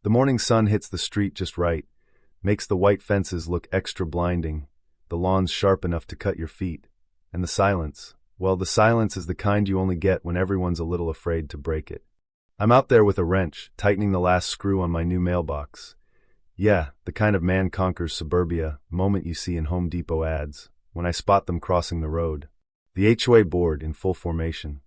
The morning sun hits the street just right, makes the white fences look extra blinding, the lawns sharp enough to cut your feet, and the silence, well, the silence is the kind you only get when everyone's a little afraid to break it. I'm out there with a wrench, tightening the last screw on my new mailbox. Yeah, the kind of man conquers suburbia moment you see in Home Depot ads, when I spot them crossing the road. The HOA board in full formation.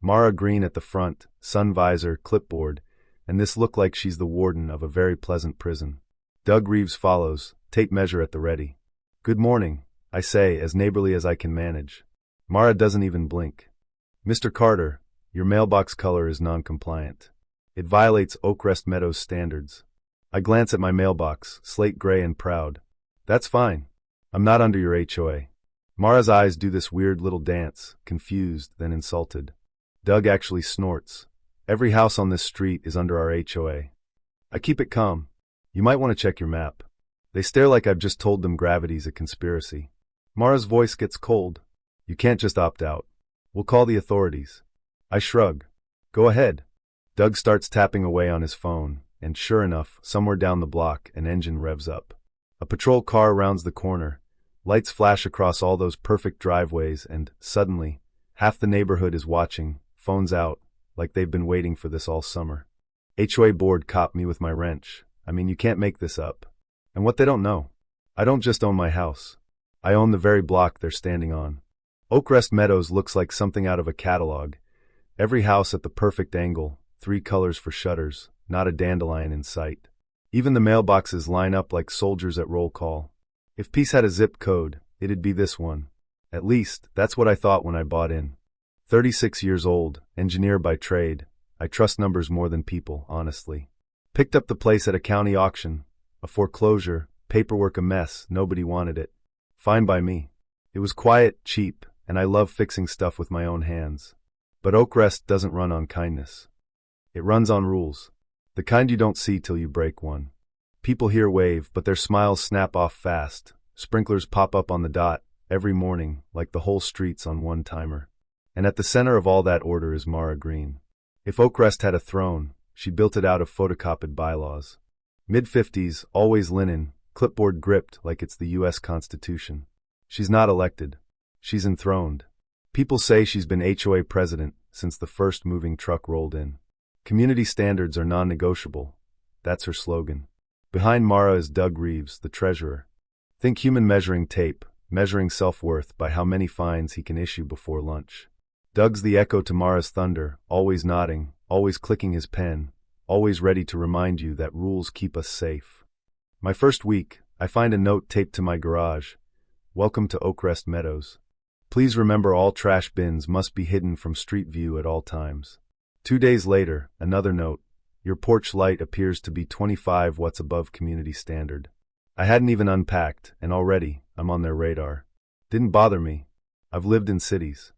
Mara green at the front, sun visor, clipboard, and this look like she's the warden of a very pleasant prison. Doug Reeves follows, tape measure at the ready. Good morning, I say, as neighborly as I can manage. Mara doesn't even blink. Mr. Carter, your mailbox color is non-compliant. It violates Oakrest Meadows standards. I glance at my mailbox, slate gray and proud. That's fine. I'm not under your HOA. Mara's eyes do this weird little dance, confused, then insulted. Doug actually snorts. Every house on this street is under our HOA. I keep it calm. You might want to check your map. They stare like I've just told them gravity's a conspiracy. Mara's voice gets cold. You can't just opt out. We'll call the authorities. I shrug. Go ahead. Doug starts tapping away on his phone, and sure enough, somewhere down the block, an engine revs up. A patrol car rounds the corner. Lights flash across all those perfect driveways, and, suddenly, half the neighborhood is watching, phones out, like they've been waiting for this all summer. HOA board caught me with my wrench. I mean, you can't make this up. And what they don't know, I don't just own my house. I own the very block they're standing on. Oakrest Meadows looks like something out of a catalog. Every house at the perfect angle, 3 colors for shutters, not a dandelion in sight. Even the mailboxes line up like soldiers at roll call. If peace had a zip code, it'd be this one. At least, that's what I thought when I bought in. 36 years old, engineer by trade. I trust numbers more than people, honestly. Picked up the place at a county auction. A foreclosure, paperwork a mess, nobody wanted it. Fine by me. It was quiet, cheap, and I love fixing stuff with my own hands. But Oakrest doesn't run on kindness. It runs on rules. The kind you don't see till you break one. People here wave, but their smiles snap off fast. Sprinklers pop up on the dot, every morning, like the whole street's on one timer. And at the center of all that order is Mara Green. If Oakrest had a throne, she built it out of photocopied bylaws. Mid-50s, always linen, clipboard gripped like it's the U.S. Constitution. She's not elected. She's enthroned. People say she's been HOA president since the first moving truck rolled in. Community standards are non-negotiable. That's her slogan. Behind Mara is Doug Reeves, the treasurer. Think human measuring tape, measuring self-worth by how many fines he can issue before lunch. Doug's the echo to Mara's thunder, always nodding, always clicking his pen, always ready to remind you that rules keep us safe. My first week, I find a note taped to my garage. Welcome to Oakrest Meadows. Please remember all trash bins must be hidden from street view at all times. 2 days later, another note. Your porch light appears to be 25 watts above community standard. I hadn't even unpacked, and already, I'm on their radar. Didn't bother me. I've lived in cities.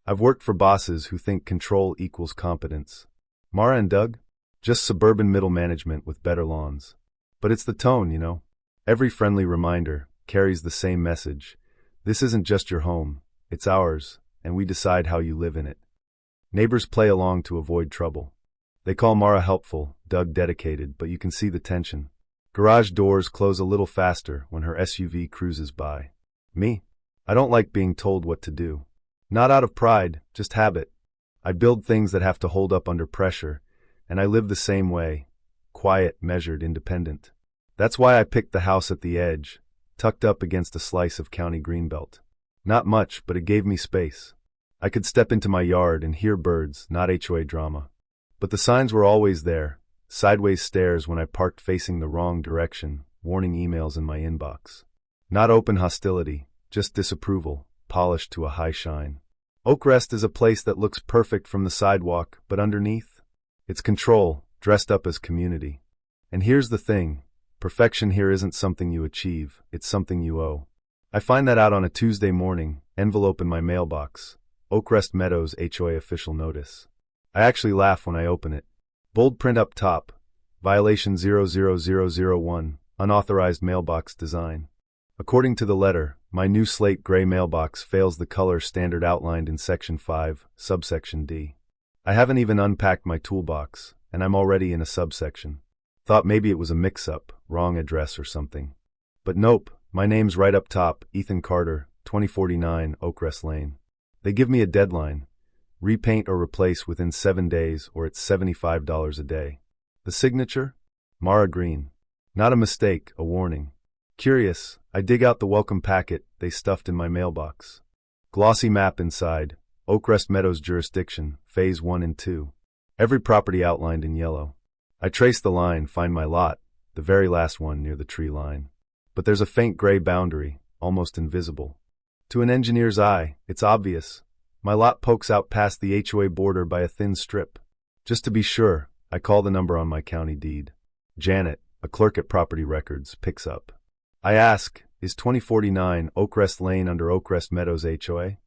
I've worked for bosses who think control equals competence. Mara and Doug? Just suburban middle management with better lawns. But it's the tone, you know. Every friendly reminder carries the same message. This isn't just your home, it's ours, and we decide how you live in it. Neighbors play along to avoid trouble. They call Mara helpful, Doug dedicated, but you can see the tension. Garage doors close a little faster when her SUV cruises by. Me? I don't like being told what to do. Not out of pride, just habit. I build things that have to hold up under pressure, and I live the same way. Quiet, measured, independent. That's why I picked the house at the edge, tucked up against a slice of county greenbelt. Not much, but it gave me space. I could step into my yard and hear birds, not HOA drama. But the signs were always there. Sideways stares when I parked facing the wrong direction, warning emails in my inbox. Not open hostility, just disapproval, polished to a high shine. Oakrest is a place that looks perfect from the sidewalk, but underneath? It's control, dressed up as community. And here's the thing, perfection here isn't something you achieve, it's something you owe. I find that out on a Tuesday morning, envelope in my mailbox. Oakrest Meadows HOA official notice. I actually laugh when I open it. Bold print up top, violation 00001, unauthorized mailbox design. According to the letter, my new slate gray mailbox fails the color standard outlined in Section 5, subsection D. I haven't even unpacked my toolbox, and I'm already in a subsection. Thought maybe it was a mix-up, wrong address or something. But nope, my name's right up top, Ethan Carter, 2049 Oakrest Lane. They give me a deadline. Repaint or replace within 7 days or it's $75 a day. The signature? Mara Green. Not a mistake, a warning. Curious, I dig out the welcome packet they stuffed in my mailbox. Glossy map inside, Oakrest Meadows jurisdiction, Phase 1 and 2. Every property outlined in yellow. I trace the line, find my lot, the very last one near the tree line. But there's a faint gray boundary, almost invisible. To an engineer's eye, it's obvious. My lot pokes out past the HOA border by a thin strip. Just to be sure, I call the number on my county deed. Janet, a clerk at Property Records, picks up. I ask, is 2049 Oakrest Lane under Oakrest Meadows HOA?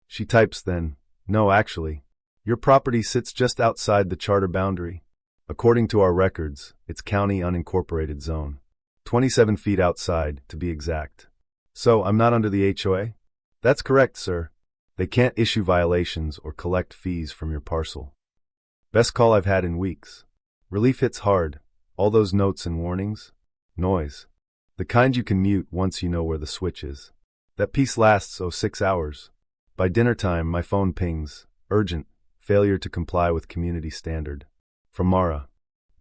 She types then, no actually. Your property sits just outside the charter boundary. According to our records, it's county unincorporated zone. 27 feet outside, to be exact. So, I'm not under the HOA? That's correct, sir. They can't issue violations or collect fees from your parcel. Best call I've had in weeks. Relief hits hard. All those notes and warnings. Noise. The kind you can mute once you know where the switch is. That piece lasts 6 hours. By dinner time, my phone pings. Urgent. Failure to comply with community standard. From Mara.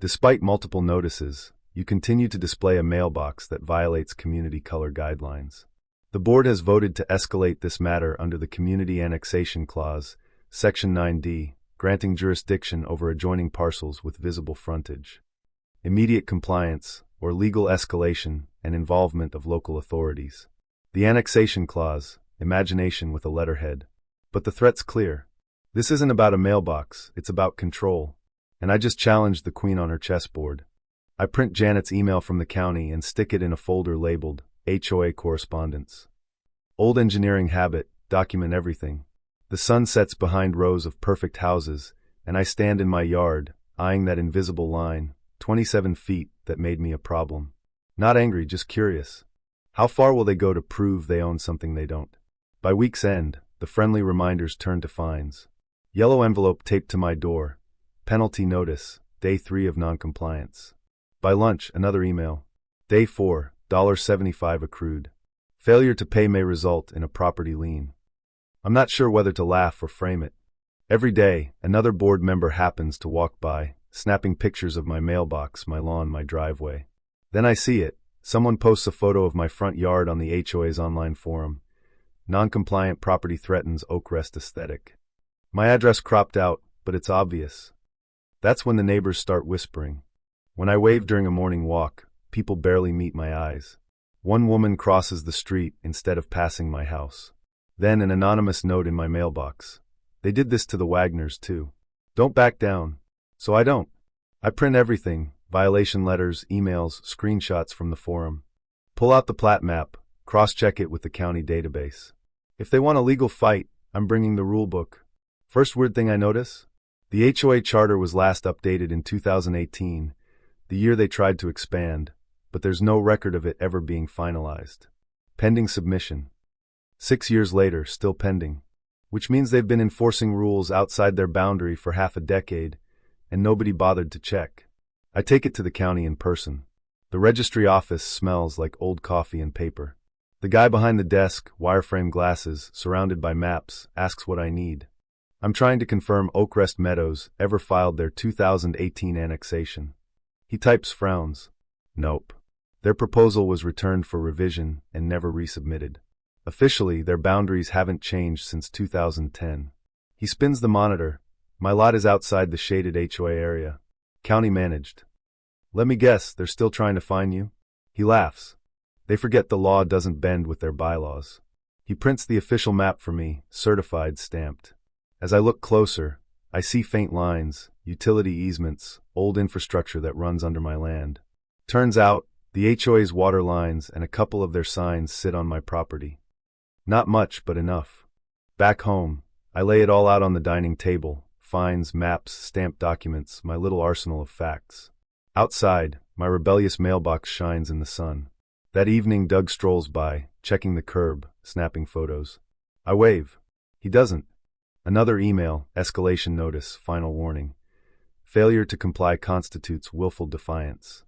Despite multiple notices, you continue to display a mailbox that violates community color guidelines. The board has voted to escalate this matter under the Community Annexation Clause, Section 9D, granting jurisdiction over adjoining parcels with visible frontage. Immediate compliance, or legal escalation, and involvement of local authorities. The Annexation Clause, imagination with a letterhead. But the threat's clear. This isn't about a mailbox, it's about control. And I just challenged the queen on her chessboard. I print Janet's email from the county and stick it in a folder labeled HOA Correspondence. Old engineering habit, document everything. The sun sets behind rows of perfect houses, and I stand in my yard, eyeing that invisible line, 27 feet, that made me a problem. Not angry, just curious. How far will they go to prove they own something they don't? By week's end, the friendly reminders turn to fines. Yellow envelope taped to my door. Penalty notice, day 3 of noncompliance. By lunch, another email. Day 4, $1.75 accrued. Failure to pay may result in a property lien. I'm not sure whether to laugh or frame it. Every day, another board member happens to walk by, snapping pictures of my mailbox, my lawn, my driveway. Then I see it. Someone posts a photo of my front yard on the HOA's online forum. Non-compliant property threatens Oakrest aesthetic. My address cropped out, but it's obvious. That's when the neighbors start whispering. When I wave during a morning walk, people barely meet my eyes. One woman crosses the street instead of passing my house. Then an anonymous note in my mailbox. They did this to the Wagners too. Don't back down. So I don't. I print everything, violation letters, emails, screenshots from the forum. Pull out the plat map, cross-check it with the county database. If they want a legal fight, I'm bringing the rule book. First weird thing I notice? The HOA charter was last updated in 2018, the year they tried to expand, but there's no record of it ever being finalized. Pending submission. 6 years later, still pending. Which means they've been enforcing rules outside their boundary for half a decade, and nobody bothered to check. I take it to the county in person. The registry office smells like old coffee and paper. The guy behind the desk, wireframe glasses, surrounded by maps, asks what I need. I'm trying to confirm Oakrest Meadows ever filed their 2018 annexation. He types frowns. Nope. Their proposal was returned for revision and never resubmitted. Officially, their boundaries haven't changed since 2010. He spins the monitor. My lot is outside the shaded HOA area. County managed. Let me guess, they're still trying to fine you? He laughs. They forget the law doesn't bend with their bylaws. He prints the official map for me, certified, stamped. As I look closer, I see faint lines, utility easements, old infrastructure that runs under my land. Turns out, the HOA's water lines and a couple of their signs sit on my property. Not much, but enough. Back home, I lay it all out on the dining table, fines, maps, stamped documents, my little arsenal of facts. Outside, my rebellious mailbox shines in the sun. That evening, Doug strolls by, checking the curb, snapping photos. I wave. He doesn't. Another email, escalation notice, final warning. Failure to comply constitutes willful defiance.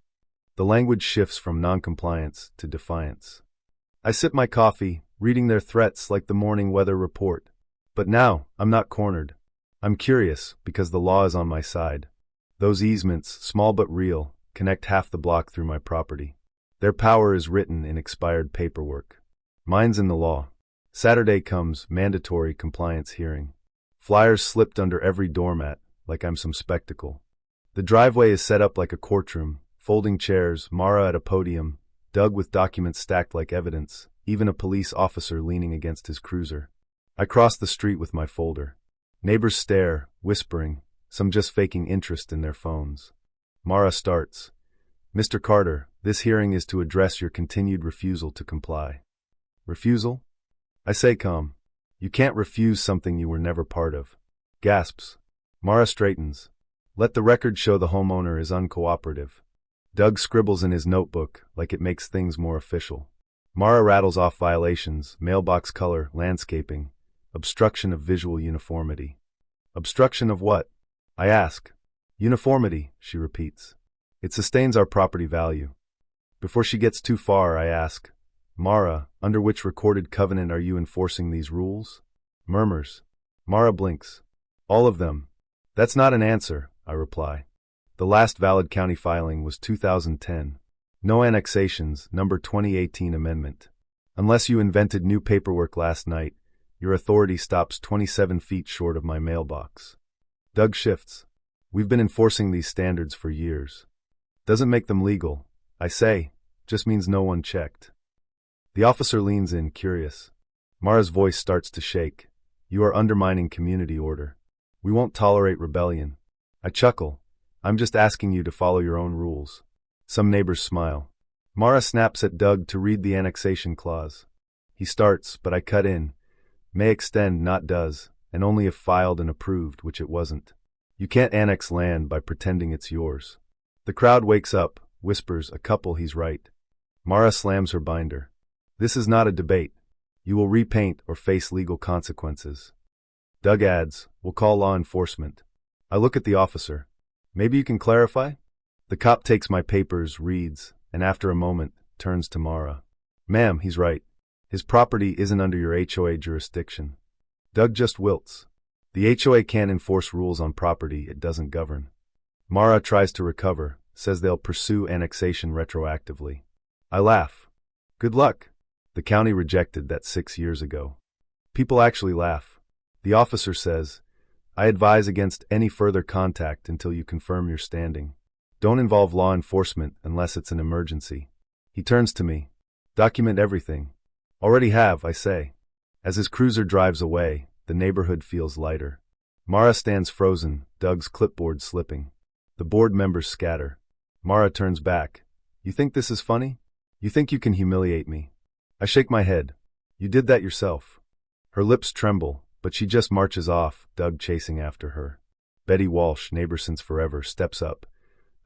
The language shifts from noncompliance to defiance. I sip my coffee, reading their threats like the morning weather report. But now, I'm not cornered. I'm curious, because the law is on my side. Those easements, small but real, connect half the block through my property. Their power is written in expired paperwork. Mine's in the law. Saturday comes, mandatory compliance hearing. Flyers slipped under every doormat, like I'm some spectacle. The driveway is set up like a courtroom, folding chairs, Mara at a podium, Doug with documents stacked like evidence, even a police officer leaning against his cruiser. I cross the street with my folder. Neighbors stare, whispering, some just faking interest in their phones. Mara starts. Mr. Carter, this hearing is to address your continued refusal to comply. Refusal? I say calm. You can't refuse something you were never part of. Gasps. Mara straightens. Let the record show the homeowner is uncooperative. Doug scribbles in his notebook like it makes things more official. Mara rattles off violations, mailbox color, landscaping, obstruction of visual uniformity. Obstruction of what? I ask. Uniformity, she repeats. It sustains our property value. Before she gets too far, I ask, Mara, under which recorded covenant are you enforcing these rules? Murmurs. Mara blinks. All of them. That's not an answer, I reply. The last valid county filing was 2010. No annexations, number 2018 amendment. Unless you invented new paperwork last night, your authority stops 27 feet short of my mailbox. Doug shifts. We've been enforcing these standards for years. Doesn't make them legal, I say, just means no one checked. The officer leans in, curious. Mara's voice starts to shake. You are undermining community order. We won't tolerate rebellion. I chuckle. I'm just asking you to follow your own rules. Some neighbors smile. Mara snaps at Doug to read the annexation clause. He starts, but I cut in. May extend, not does, and only if filed and approved, which it wasn't. You can't annex land by pretending it's yours. The crowd wakes up, whispers, a couple, he's right. Mara slams her binder. This is not a debate. You will repaint or face legal consequences. Doug adds, we'll call law enforcement. I look at the officer. Maybe you can clarify? The cop takes my papers, reads, and after a moment, turns to Mara. Ma'am, he's right. His property isn't under your HOA jurisdiction. Doug just wilts. The HOA can't enforce rules on property it doesn't govern. Mara tries to recover, says they'll pursue annexation retroactively. I laugh. Good luck. The county rejected that 6 years ago. People actually laugh. The officer says, I advise against any further contact until you confirm your standing. Don't involve law enforcement unless it's an emergency. He turns to me. Document everything. Already have, I say. As his cruiser drives away, the neighborhood feels lighter. Mara stands frozen, Doug's clipboard slipping. The board members scatter. Mara turns back. You think this is funny? You think you can humiliate me? I shake my head. You did that yourself. Her lips tremble, but she just marches off, Doug chasing after her. Betty Walsh, neighbor since forever, steps up.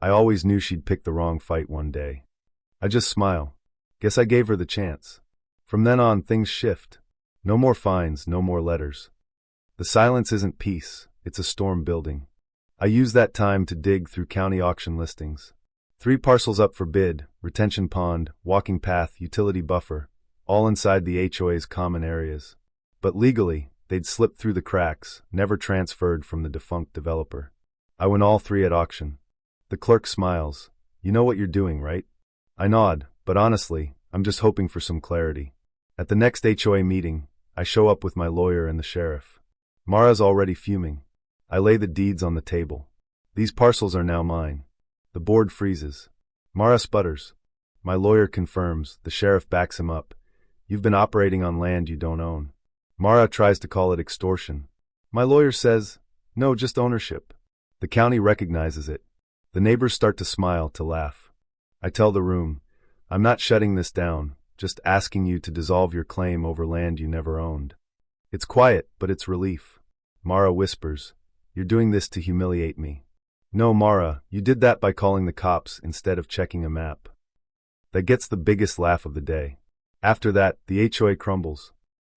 I always knew she'd pick the wrong fight one day. I just smile. Guess I gave her the chance. From then on, things shift. No more fines, no more letters. The silence isn't peace, it's a storm building. I use that time to dig through county auction listings. 3 parcels up for bid, retention pond, walking path, utility buffer, all inside the HOA's common areas. But legally, they'd slipped through the cracks, never transferred from the defunct developer. I win all 3 at auction. The clerk smiles. You know what you're doing, right? I nod, but honestly, I'm just hoping for some clarity. At the next HOA meeting, I show up with my lawyer and the sheriff. Mara's already fuming. I lay the deeds on the table. These parcels are now mine. The board freezes. Mara sputters. My lawyer confirms, the sheriff backs him up. You've been operating on land you don't own. Mara tries to call it extortion. My lawyer says, no, just ownership. The county recognizes it. The neighbors start to smile, to laugh. I tell the room, I'm not shutting this down, just asking you to dissolve your claim over land you never owned. It's quiet, but it's relief. Mara whispers, you're doing this to humiliate me. No, Mara, you did that by calling the cops instead of checking a map. That gets the biggest laugh of the day. After that, the HOA crumbles.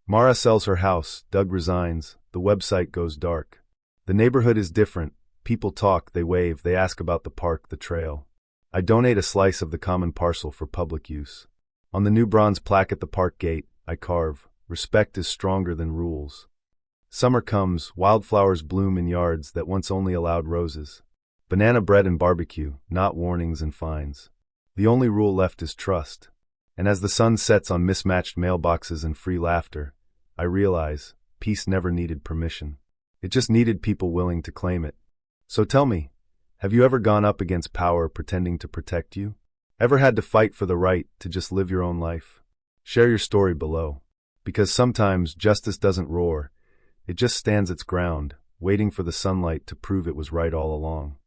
Mara sells her house, Doug resigns, the website goes dark. The neighborhood is different. People talk, they wave, they ask about the park, the trail. I donate a slice of the common parcel for public use. On the new bronze plaque at the park gate, I carve, "Respect is stronger than rules." Summer comes, wildflowers bloom in yards that once only allowed roses. Banana bread and barbecue, not warnings and fines. The only rule left is trust. And as the sun sets on mismatched mailboxes and free laughter, I realize peace never needed permission. It just needed people willing to claim it. So tell me, have you ever gone up against power pretending to protect you? Ever had to fight for the right to just live your own life? Share your story below. Because sometimes justice doesn't roar, it just stands its ground, waiting for the sunlight to prove it was right all along.